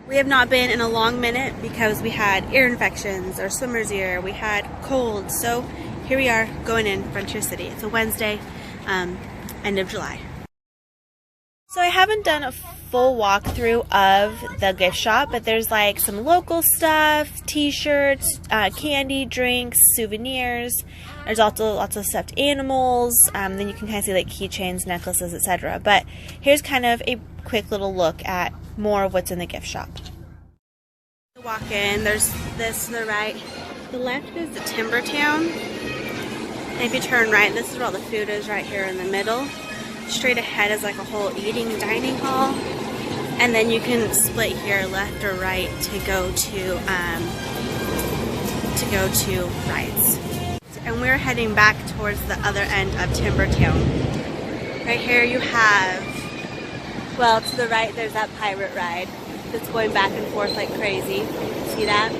We have not been in a long minute because we had ear infections or swimmer's ear, we had cold, so here we are going in Frontier City. It's a Wednesday, end of July. So I haven't done a full walkthrough of the gift shop, but there's like some local stuff, t-shirts, candy, drinks, souvenirs. There's also lots of stuffed animals. Then you can kind of see like keychains, necklaces, etc. But here's kind of a quick little look at more of what's in the gift shop. Walk in, there's this to the right. The left is the Timber Town. And if you turn right, this is where all the food is, right here in the middle. Straight ahead is like a whole eating dining hall. And then you can split here left or right to go to rides. And we're heading back towards the other end of Timber Town. Right here you have, well, to the right there's that pirate ride that's going back and forth like crazy. See that?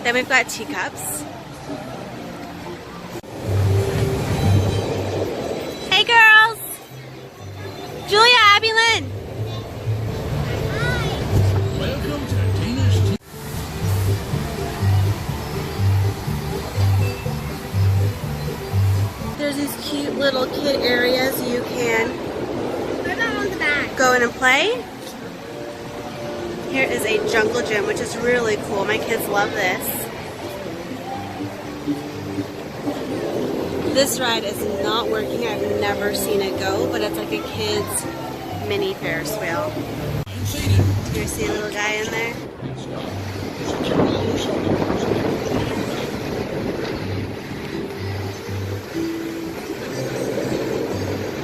Then we've got teacups. Hey girls! Julia, Abby Lynn! Welcome to Tina's. There's these cute little kid areas you can go in and play. Here is a jungle gym, which is really cool. My kids love this. This ride is not working. I've never seen it go, but it's like a kid's mini Ferris wheel. You see a little guy in there?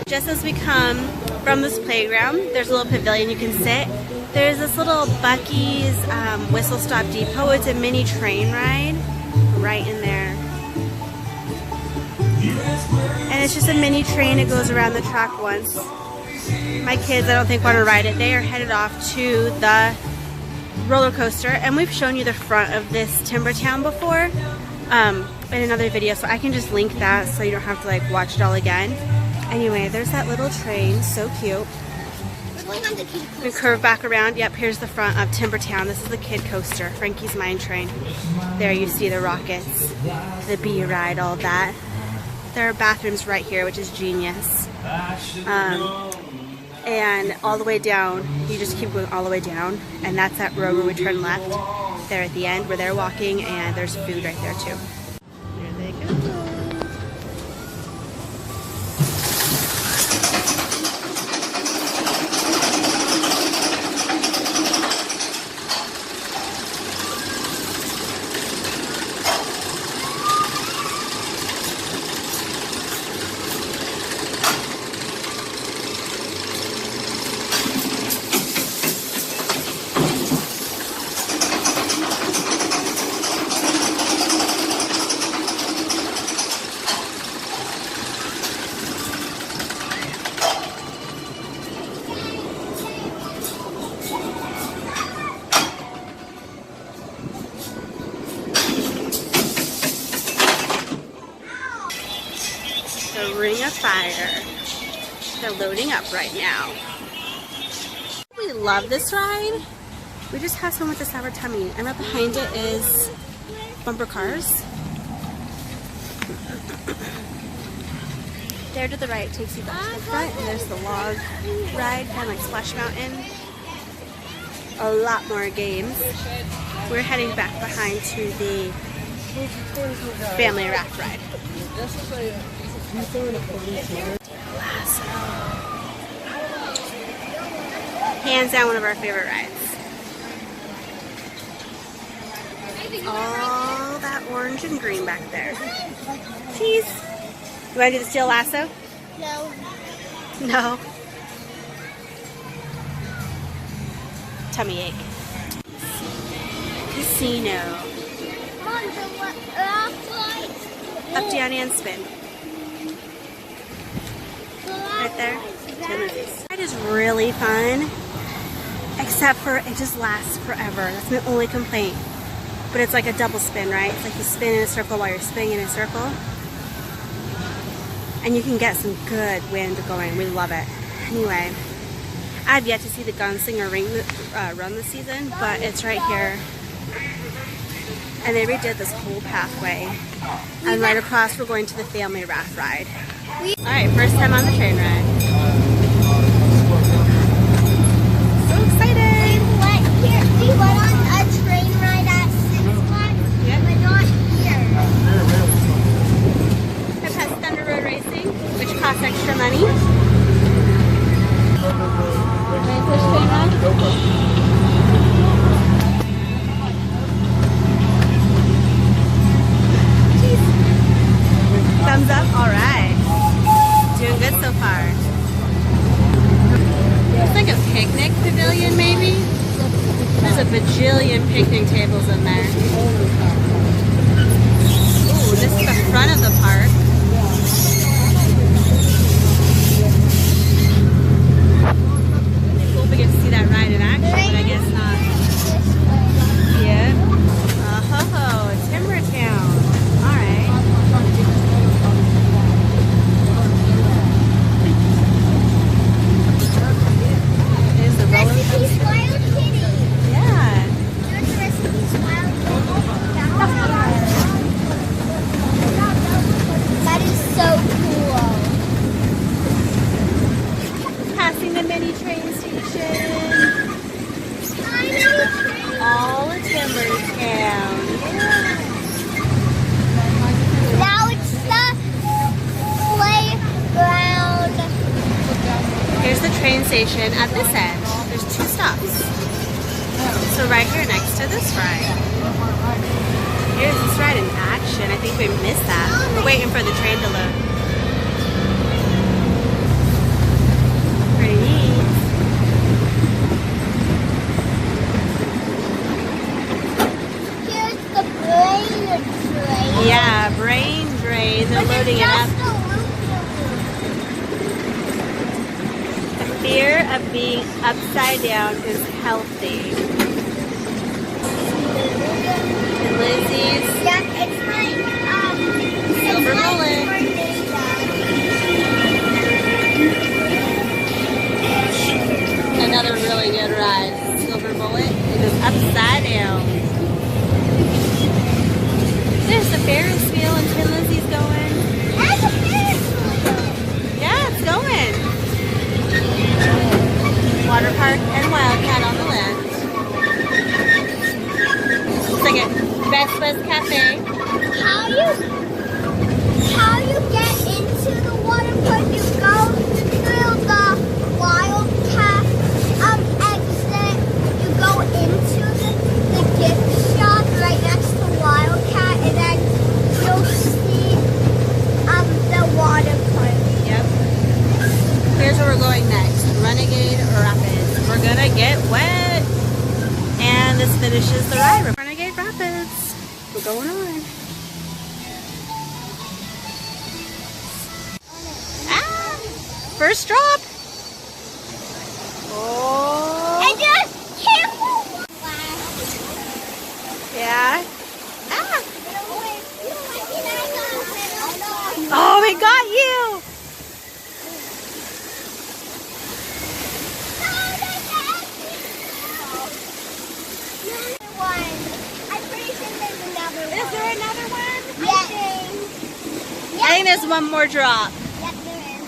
Just as we come from this playground, there's a little pavilion you can sit. There's this little Buc-ee's Whistle Stop Depot. It's a mini train ride right in there. And it's just a mini train. It goes around the track once. My kids, I don't think, want to ride it. They are headed off to the roller coaster. And we've shown you the front of this Timber Town before in another video. So I can just link that so you don't have to like watch it all again. Anyway, there's that little train. So cute. We curve back around. Yep, here's the front of Timber Town. This is the kid coaster, Frankie's Mine Train. There you see the rockets, the bee ride, all that. There are bathrooms right here, which is genius. And all the way down, you just keep going all the way down, and that's that road where we turn left. There at the end where they're walking, and there's food right there too. Here they go. The Ring of Fire. They're loading up right now. We love this ride. We just have so much a sour tummy. And right behind it is bumper cars. There to the right takes you back to the front, and there's the log ride, kind of like Splash Mountain. A lot more games. We're heading back behind to the family raft ride. Hands down one of our favorite rides. All that orange and green back there. Cheese. You want to do the steel lasso? No. No. Tummy ache. Casino. Up, down, and spin. Right there. Timothy's. It is really fun, except for it just lasts forever. That's my only complaint. But it's like a double spin, right? It's like you spin in a circle while you're spinning in a circle. And you can get some good wind going. We love it. Anyway, I've yet to see the Gunslinger run this season, but it's right here. And they redid this whole pathway. And right across, we're going to the family raft ride. Alright, first time on the train ride. So excited! We went on a train ride at Six Flags, but not here. I've had Thunder Road Racing, which costs extra money. First train ride? Thumbs up? Alright. Doing good so far. It's like a picnic pavilion, maybe? There's a bajillion picnic tables in there. Ooh, this is the front of the park. It'd be cool if we get to see that ride in action, but I guess not. Yeah. Oh, Timber Town. Alright. Recipe's Wild Kitty. Yeah. There's Recipe's Wild Kitty. That is so cool. Passing the mini train station. Tiny train. All of Timber Town. Now it's the playground. Here's the train station at this end. There's 2 stops. So right here next to this ride. Here's this ride in action. I think we missed that. We're waiting for the train to load. Pretty neat. Here's the brain train. Yeah, brain drain. They're loading it up. Fear of being upside down is healthy. And Lizzie's Yeah, it's like Silver Bullet. Another really good ride. Silver Bullet. It goes upside down. There's the Ferris wheel and Tin Lizzie's going. That's a Ferris wheel. Yeah, it's going. Water Park and Wildcat on the left. Looks like a Vespa's Cafe. How you get into the water park? You go through the Wildcat exit. You go into the gift shop right next to Wildcat, and then you'll see the water park. Yep. Here's where we're going next. Renegade Rapids. We're gonna get wet. And this finishes the ride. Renegade Rapids. We're going on. Ah! First drop. Oh. And just careful. Yeah. Ah. Oh, it got you. Is there another one? Yes. I think there's one more drop. Yes, there is.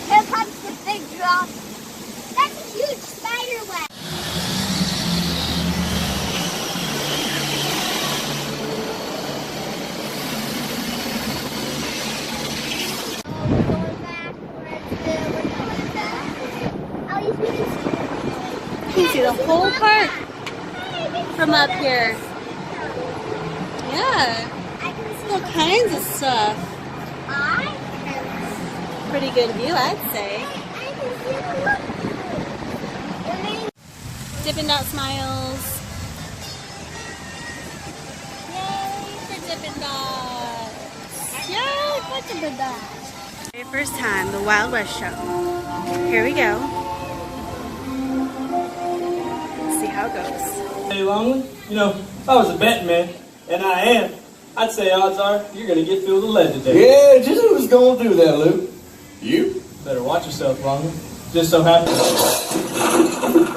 Here comes the big drop. That's a huge spider web. You can see the whole park from up here. Yeah, all kinds of stuff. Pretty good view, I'd say. Dippin' Dot smiles. Yay for Dippin' Dots. Yay for Dippin' Dots. Very first time, the Wild West show. Here we go. Let's see how it goes. Hey, Longley, you know, if I was a betting man, and I am, I'd say odds are you're going to get filled with lead today. Yeah, just who's going through that, Luke? You? Better watch yourself, Longley. just so happens.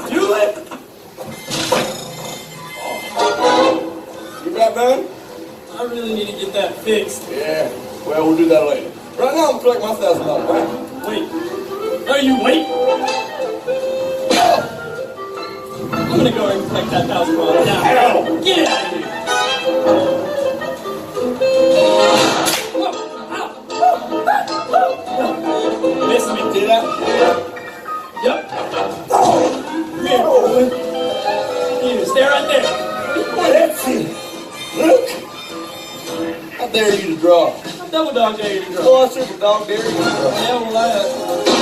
Julie! You got done? I really need to get that fixed. Yeah. Well, we'll do that later. Right now, I'm collecting my $1,000 back. Wait. Oh, you wait? I'm gonna go and collect that $1,000 now. Get it out of here! Miss me, did I? Yep. Come here, boy. You stay right there. That's it. Look. I dare you to draw. I double dog dare you to draw. Oh, I super dog dare you to draw. Yeah, well,